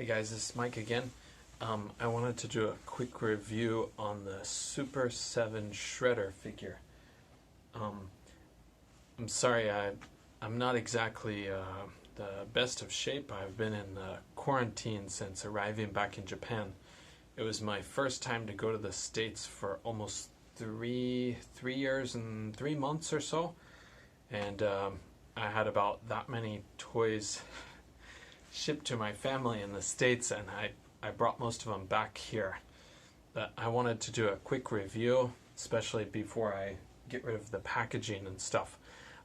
Hey guys, this is Mike again. I wanted to do a quick review on the Super 7 Shredder figure. I'm sorry, I'm not exactly the best of shape. I've been in quarantine since arriving back in Japan. It was my first time to go to the States for almost three years and 3 months or so. And I had about that many toys shipped to my family in the States, and I brought most of them back here. But I wanted to do a quick review, especially before I get rid of the packaging and stuff.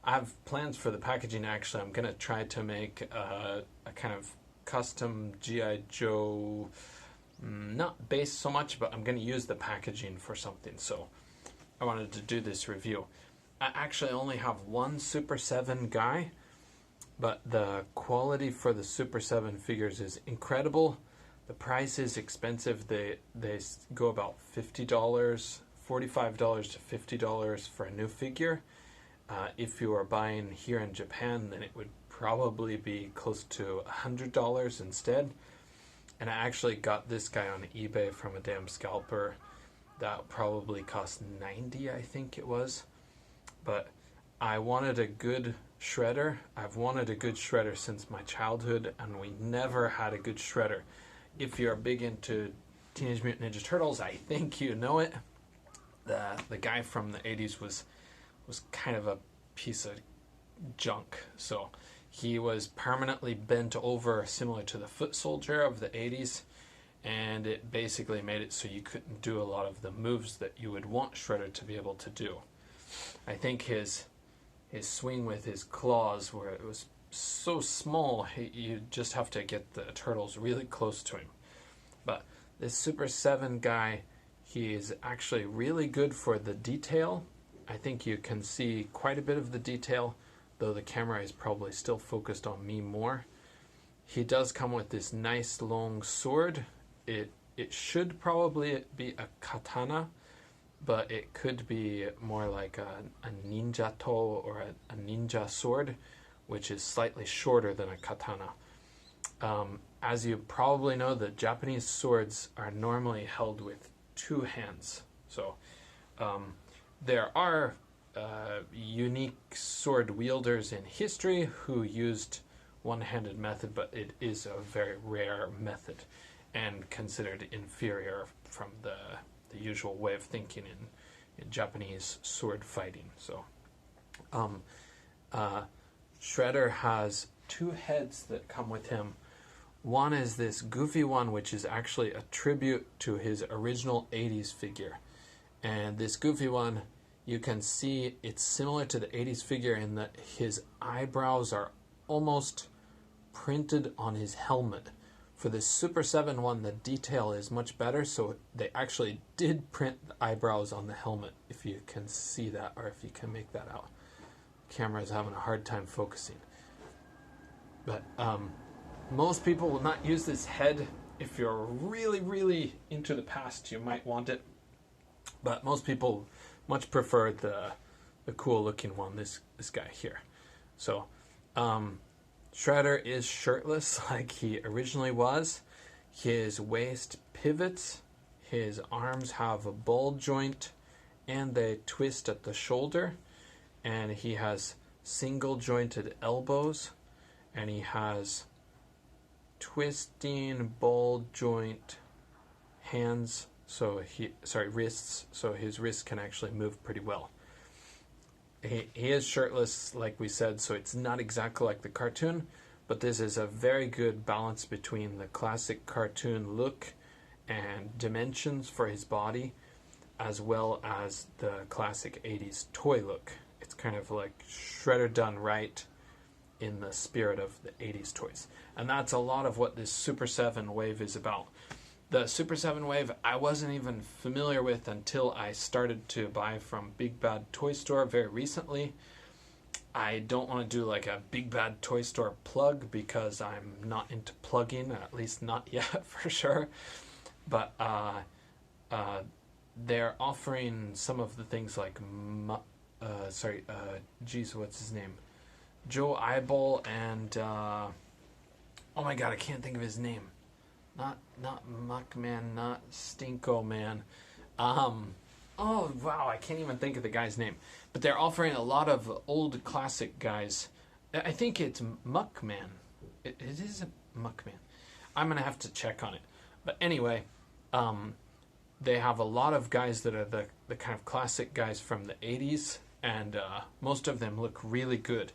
I have plans for the packaging. Actually, I'm going to try to make a kind of custom G.I. Joe, not base so much, but I'm going to use the packaging for something, so I wanted to do this review. I actually only have one Super 7 guy, but the quality for the Super 7 figures is incredible. The price is expensive. They go about $50, $45 to $50 for a new figure. If you are buying here in Japan, then it would probably be close to $100 instead. And I actually got this guy on eBay from a damn scalper. That probably cost $90, I think it was. But I wanted a good shredder. I've wanted a good shredder since my childhood, and we never had a good shredder. If you're big into Teenage Mutant Ninja Turtles, I think you know it. The guy from the 80s was kind of a piece of junk. So he was permanently bent over, similar to the Foot Soldier of the 80s, and it basically made it so you couldn't do a lot of the moves that you would want Shredder to be able to do. I think his swing with his claws, where it was so small, you just have to get the turtles really close to him. But this Super 7 guy, he is actually really good for the detail. I think you can see quite a bit of the detail, though the camera is probably still focused on me more. He does come with this nice long sword. It should probably be a katana, but it could be more like a ninja to or a ninja sword, which is slightly shorter than a katana. As you probably know, the Japanese swords are normally held with two hands. So there are unique sword wielders in history who used one-handed method, but it is a very rare method and considered inferior from the usual way of thinking in Japanese sword fighting. So Shredder has two heads that come with him. One is this goofy one, which is actually a tribute to his original 80s figure. And this goofy one, you can see it's similar to the 80s figure in that his eyebrows are almost printed on his helmet. For the Super 7 one, the detail is much better, so they actually did print the eyebrows on the helmet, if you can see that, or if you can make that out. The camera is having a hard time focusing. But most people will not use this head. If you're really, really into the past, you might want it. But most people much prefer the cool-looking one, this guy here. So, Shredder is shirtless like he originally was. His waist pivots, his arms have a ball joint, and they twist at the shoulder, and he has single jointed elbows, and he has twisting ball joint hands, wrists, so his wrists can actually move pretty well. He is shirtless, like we said, so it's not exactly like the cartoon, but this is a very good balance between the classic cartoon look and dimensions for his body, as well as the classic 80s toy look. It's kind of like Shredder done right in the spirit of the 80s toys. And that's a lot of what this Super 7 wave is about. The Super 7 wave I wasn't even familiar with until I started to buy from Big Bad Toy Store very recently. I don't want to do like a Big Bad Toy Store plug because I'm not into plugging, at least not yet for sure. But they're offering some of the things like, what's his name? Joe Eyeball and, oh my god, I can't think of his name. not Muckman, not Stinko Man. Oh wow, I can't even think of the guy's name. But they're offering a lot of old classic guys. I think it's Muckman. It is a Muckman. I'm gonna have to check on it. But anyway, they have a lot of guys that are the kind of classic guys from the 80s, and most of them look really good.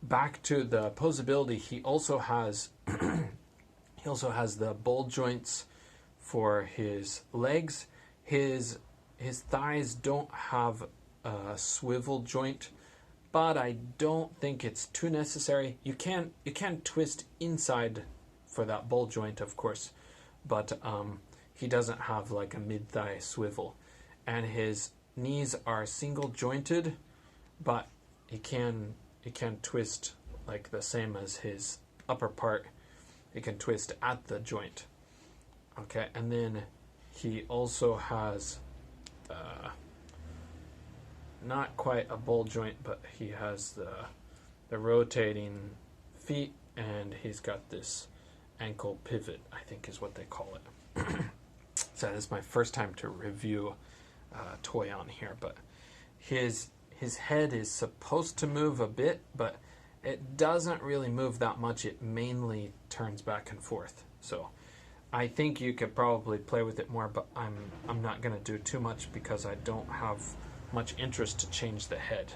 Back to the posability, he also has the ball joints for his legs. His thighs don't have a swivel joint, but I don't think it's too necessary. You can twist inside for that ball joint, of course, but he doesn't have like a mid-thigh swivel. And his knees are single jointed, but he can twist like the same as his upper part. He can twist at the joint. Okay, and then he also has not quite a ball joint, but he has the rotating feet, and he's got this ankle pivot, I think is what they call it. So this is my first time to review a toy on here, but his head is supposed to move a bit, but it doesn't really move that much. It mainly turns back and forth. So I think you could probably play with it more, but I'm not going to do too much because I don't have much interest to change the head.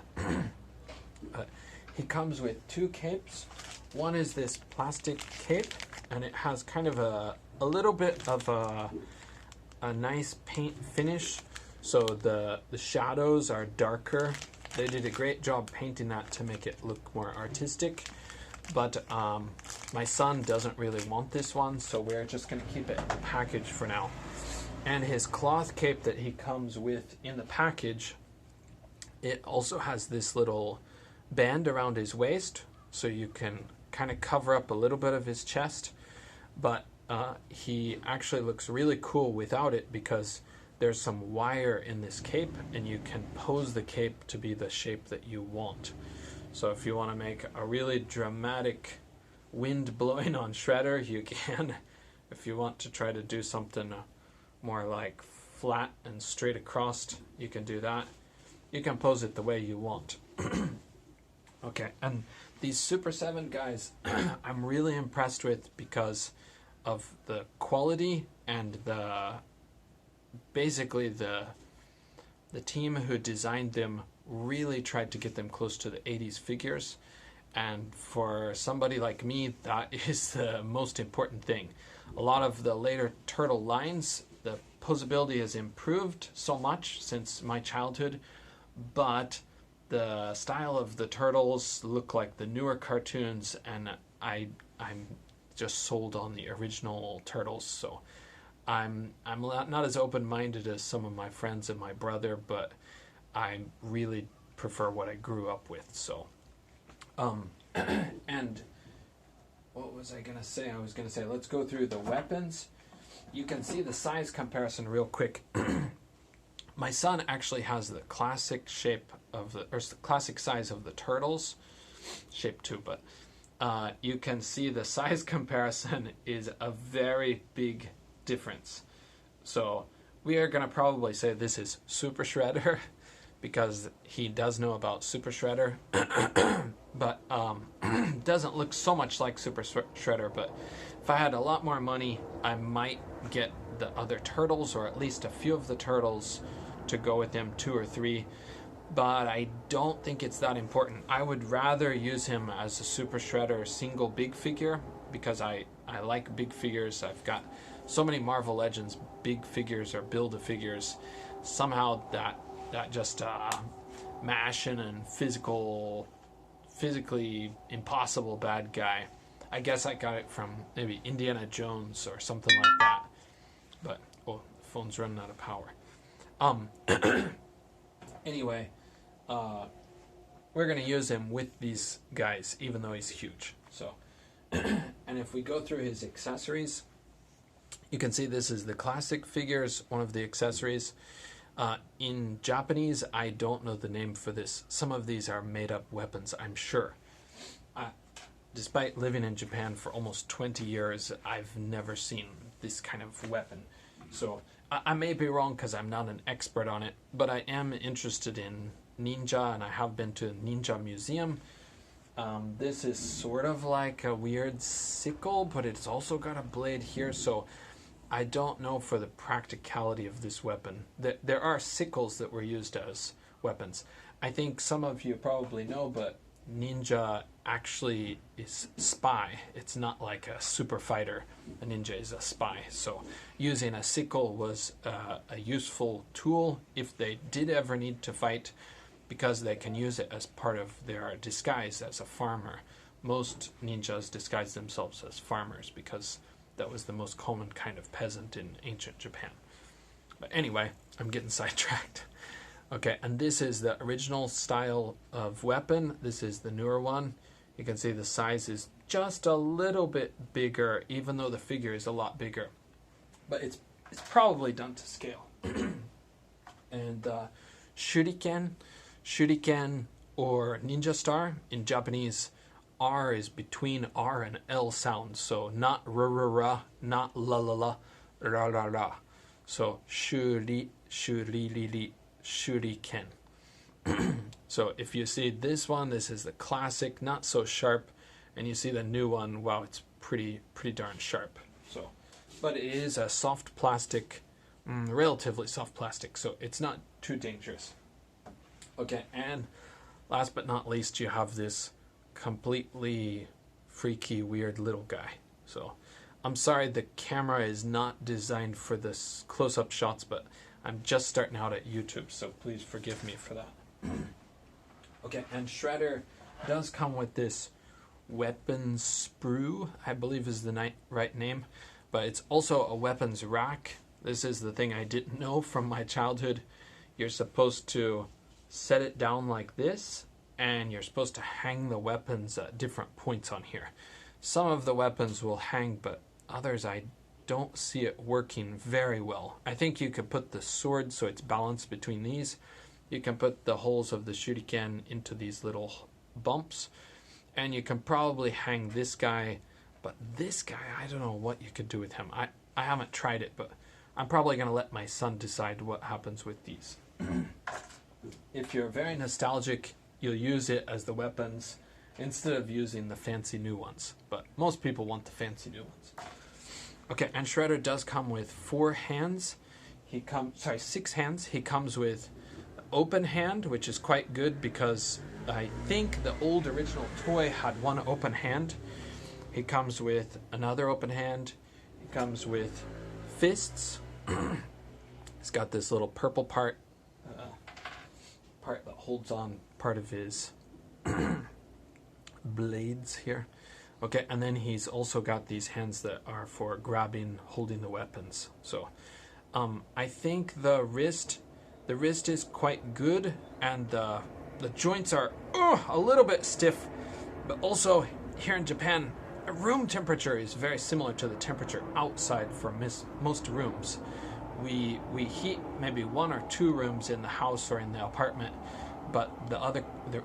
He comes with two capes. One is this plastic cape, and it has kind of a little bit of a nice paint finish, so the shadows are darker. They did a great job painting that to make it look more artistic, but my son doesn't really want this one, so we're just going to keep it packaged for now. And his cloth cape that he comes with in the package, it also has this little band around his waist, so you can kind of cover up a little bit of his chest, but he actually looks really cool without it because there's some wire in this cape, and you can pose the cape to be the shape that you want. So if you want to make a really dramatic wind blowing on Shredder, you can. If you want to try to do something more like flat and straight across, you can do that. You can pose it the way you want. Okay, and these Super 7 guys, I'm really impressed with because of the quality and basically the team who designed them really tried to get them close to the 80s figures, and for somebody like me, that is the most important thing. A lot of the later Turtle lines, the posability has improved so much since my childhood, but the style of the Turtles look like the newer cartoons, and I'm just sold on the original Turtles, so I'm not as open-minded as some of my friends and my brother, but I really prefer what I grew up with. So, and what was I gonna say? I was gonna say let's go through the weapons. You can see the size comparison real quick. My son actually has the classic shape of the classic size of the Turtles, shape too, but you can see the size comparison is a very big difference. So we are going to probably say this is Super Shredder because he does know about Super Shredder, but doesn't look so much like Super Shredder. But if I had a lot more money, I might get the other Turtles, or at least a few of the Turtles, to go with him, 2 or 3. But I don't think it's that important. I would rather use him as a Super Shredder single big figure because I like big figures. I've got so many Marvel Legends big figures or Build-A-Figures. Somehow that just mashing and physically impossible bad guy. I guess I got it from maybe Indiana Jones or something like that. But the phone's running out of power. Anyway, we're going to use him with these guys, even though he's huge. So, and if we go through his accessories, you can see this is the classic figures, one of the accessories. In Japanese, I don't know the name for this. Some of these are made-up weapons, I'm sure. despite living in Japan for almost 20 years, I've never seen this kind of weapon. So I may be wrong because I'm not an expert on it, but I am interested in ninja, and I have been to a ninja museum. This is sort of like a weird sickle, but it's also got a blade here, so I don't know for the practicality of this weapon. There are sickles that were used as weapons. I think some of you probably know, but ninja actually is spy. It's not like a super fighter. A ninja is a spy. So using a sickle was a useful tool if they did ever need to fight, because they can use it as part of their disguise as a farmer. Most ninjas disguise themselves as farmers because that was the most common kind of peasant in ancient Japan. But anyway, I'm getting sidetracked. Okay, and this is the original style of weapon. This is the newer one. You can see the size is just a little bit bigger, even though the figure is a lot bigger. But it's probably done to scale. And shuriken or ninja star in Japanese, R is between R and L sounds, so not ra, not la, ra. So shuriken. So if you see this one, this is the classic, not so sharp, and you see the new one, wow, it's pretty darn sharp. So, but it is a soft plastic, relatively soft plastic, so it's not too dangerous. Okay, and last but not least, you have this completely freaky, weird little guy. So I'm sorry the camera is not designed for this close-up shots, but I'm just starting out at YouTube, so please forgive me for that. Okay, and Shredder does come with this weapons sprue, I believe is the right name, but it's also a weapons rack. This is the thing I didn't know from my childhood. You're supposed to set it down like this, and you're supposed to hang the weapons at different points on here. Some of the weapons will hang, but others I don't see it working very well. I think you could put the sword so it's balanced between these. You can put the holes of the shuriken into these little bumps, and you can probably hang this guy, but this guy, I don't know what you could do with him. I haven't tried it, but I'm probably going to let my son decide what happens with these. If you're very nostalgic, you'll use it as the weapons instead of using the fancy new ones. But most people want the fancy new ones. Okay, and Shredder does come with 6 hands. He comes with open hand, which is quite good because I think the old original toy had 1 open hand. He comes with another open hand. He comes with fists. He's got this little purple part that holds on part of his blades here. Okay, and then he's also got these hands that are for grabbing, holding the weapons. So I think the wrist is quite good, and the joints are a little bit stiff, but also here in Japan, room temperature is very similar to the temperature outside for most rooms. We heat maybe 1 or 2 rooms in the house or in the apartment, but the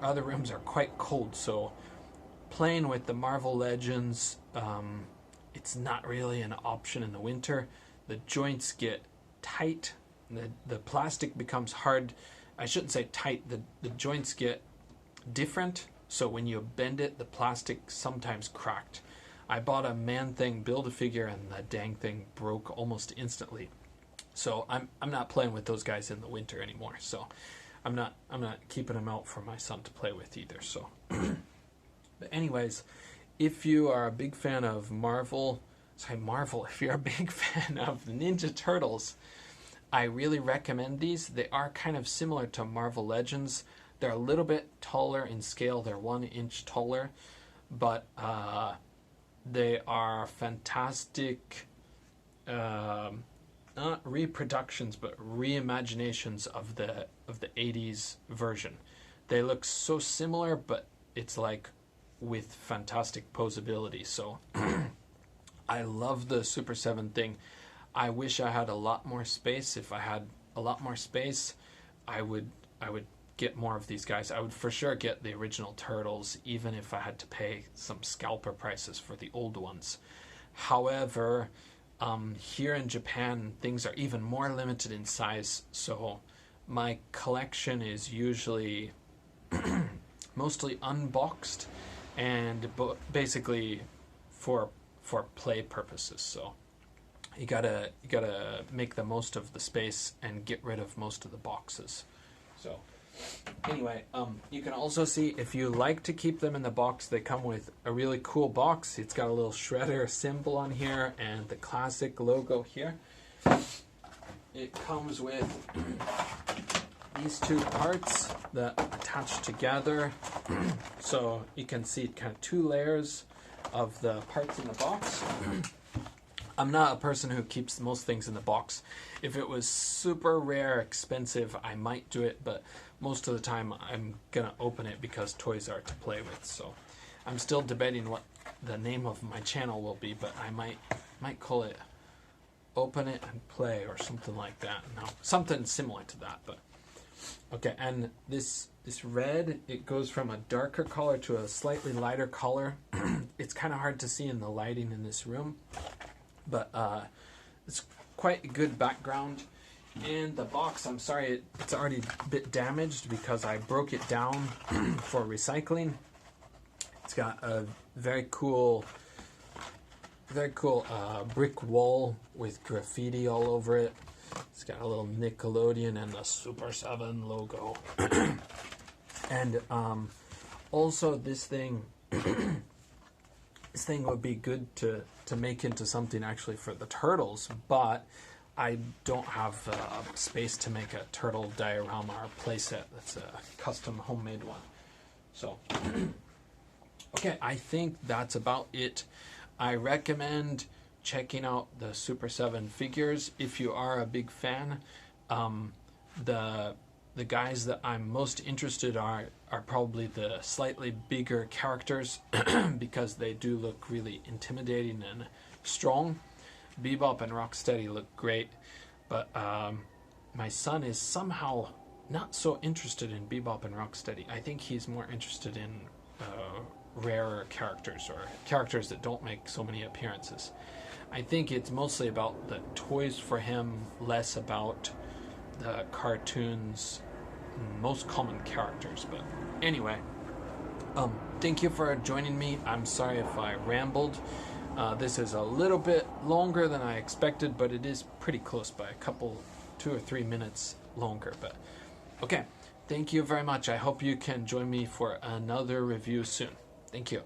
other rooms are quite cold. So playing with the Marvel Legends, it's not really an option in the winter. The joints get tight. The plastic becomes hard. I shouldn't say tight. The joints get different. So when you bend it, the plastic sometimes cracked. I bought a Man-Thing Build-A-Figure, and the dang thing broke almost instantly. So I'm not playing with those guys in the winter anymore. So I'm not keeping them out for my son to play with either. So, but anyways, if you are a big fan of if you're a big fan of the Ninja Turtles, I really recommend these. They are kind of similar to Marvel Legends. They're a little bit taller in scale. They're 1 inch taller, but they are fantastic. Not reproductions, but reimaginations of the 80s version. They look so similar, but it's like with fantastic posability. So I love the Super 7 thing. I wish I had a lot more space. If I had a lot more space, I would get more of these guys. I would for sure get the original Turtles, even if I had to pay some scalper prices for the old ones. However, here in Japan, things are even more limited in size, so my collection is usually mostly unboxed and basically for play purposes. So you gotta make the most of the space and get rid of most of the boxes. So anyway, you can also see, if you like to keep them in the box, they come with a really cool box. It's got a little Shredder symbol on here and the classic logo here. It comes with these two parts that attach together. So you can see kind of two layers of the parts in the box. I'm not a person who keeps most things in the box. If it was super rare, expensive, I might do it, but most of the time I'm gonna open it because toys are to play with. So I'm still debating what the name of my channel will be, but I might call it Open It and Play or something like that. No, something similar to that. But okay, and this red, it goes from a darker color to a slightly lighter color. It's kind of hard to see in the lighting in this room, but it's quite a good background. And the box, I'm sorry, it's already a bit damaged because I broke it down for recycling. It's got a very cool brick wall with graffiti all over it. It's got a little Nickelodeon and the Super 7 logo. And also this thing would be good to make into something actually for the Turtles, but I don't have space to make a turtle diorama or playset. That's a custom homemade one. So, okay, I think that's about it. I recommend checking out the Super 7 figures if you are a big fan. The guys that I'm most interested are probably the slightly bigger characters because they do look really intimidating and strong. Bebop and Rocksteady look great, but my son is somehow not so interested in Bebop and Rocksteady. I think he's more interested in rarer characters or characters that don't make so many appearances. I think it's mostly about the toys for him, less about the cartoons' most common characters. But anyway, thank you for joining me. I'm sorry if I rambled. This is a little bit longer than I expected, but it is pretty close by a couple, 2 or 3 minutes longer. But okay, thank you very much. I hope you can join me for another review soon. Thank you.